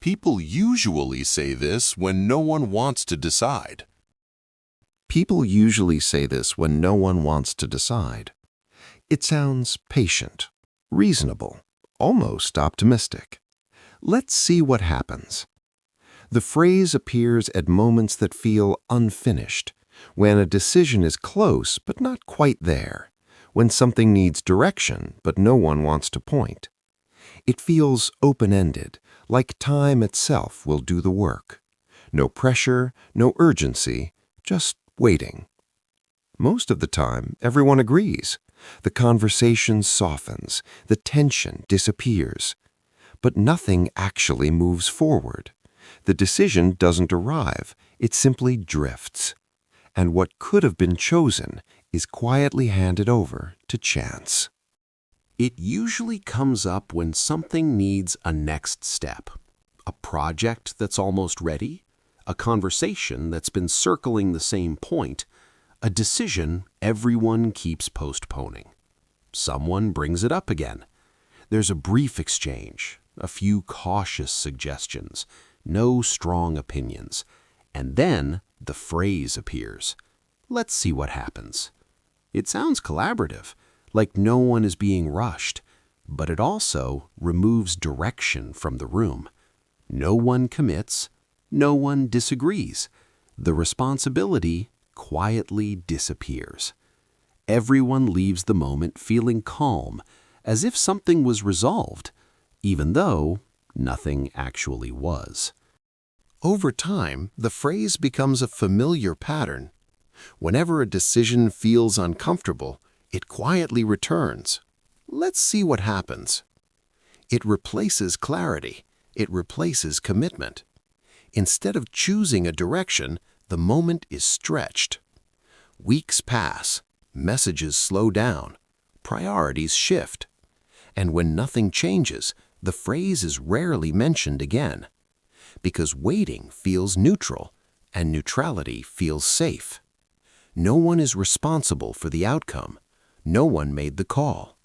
People usually say this when no one wants to decide. People usually say this when no one wants to decide. It sounds patient, reasonable, almost optimistic. Let's see what happens. The phrase appears at moments that feel unfinished, when a decision is close but not quite there, when something needs direction but no one wants to point. It feels open-ended, like time itself will do the work. No pressure, no urgency, just waiting. Most of the time, everyone agrees. The conversation softens, the tension disappears. But nothing actually moves forward. The decision doesn't arrive, it simply drifts. And what could have been chosen is quietly handed over to chance. It usually comes up when something needs a next step. A project that's almost ready, a conversation that's been circling the same point, a decision everyone keeps postponing. Someone brings it up again. There's a brief exchange, a few cautious suggestions, no strong opinions, and then the phrase appears. Let's see what happens. It sounds collaborative, like no one is being rushed, but it also removes direction from the room. No one commits, no one disagrees. The responsibility quietly disappears. Everyone leaves the moment feeling calm, as if something was resolved, even though nothing actually was. Over time, the phrase becomes a familiar pattern. Whenever a decision feels uncomfortable, it quietly returns. Let's see what happens. It replaces clarity. It replaces commitment. Instead of choosing a direction, the moment is stretched. Weeks pass, messages slow down, priorities shift. And when nothing changes, the phrase is rarely mentioned again. Because waiting feels neutral, and neutrality feels safe. No one is responsible for the outcome. No one made the call.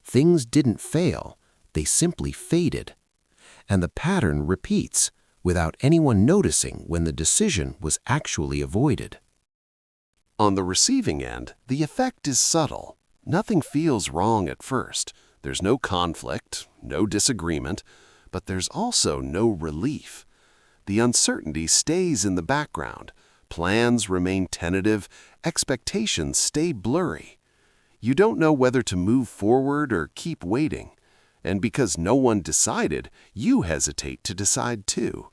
Things didn't fail, they simply faded. And the pattern repeats, without anyone noticing when the decision was actually avoided. On the receiving end, the effect is subtle. Nothing feels wrong at first. There's no conflict, no disagreement, but there's also no relief. The uncertainty stays in the background. Plans remain tentative, expectations stay blurry. You don't know whether to move forward or keep waiting. And because no one decided, you hesitate to decide too.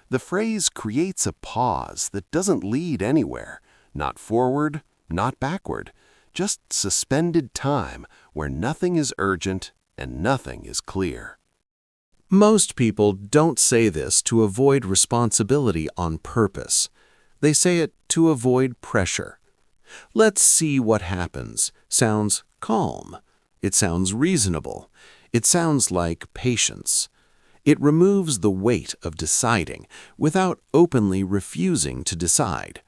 The phrase creates a pause that doesn't lead anywhere, not forward, not backward, just suspended time where nothing is urgent and nothing is clear. Most people don't say this to avoid responsibility on purpose. They say it to avoid pressure. Let's see what happens sounds calm. It sounds reasonable. It sounds like patience. It removes the weight of deciding without openly refusing to decide.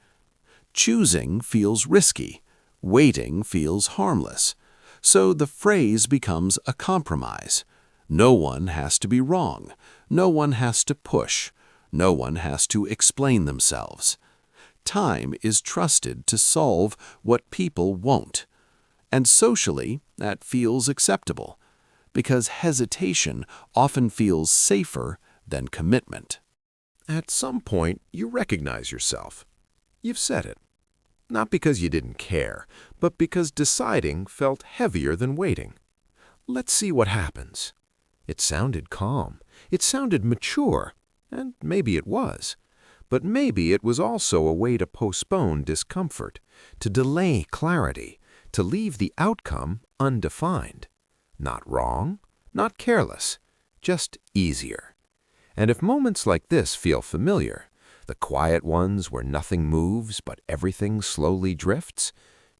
Choosing feels risky. Waiting feels harmless. So the phrase becomes a compromise. No one has to be wrong. No one has to push. No one has to explain themselves. Time is trusted to solve what people won't. And socially, that feels acceptable, because hesitation often feels safer than commitment. At some point, you recognize yourself. You've said it. Not because you didn't care, but because deciding felt heavier than waiting. Let's see what happens. It sounded calm. It sounded mature. And maybe it was. But maybe it was also a way to postpone discomfort, to delay clarity, to leave the outcome undefined. Not wrong, not careless, just easier. And if moments like this feel familiar, the quiet ones where nothing moves but everything slowly drifts,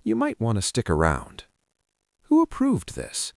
you might want to stick around. Who approved this?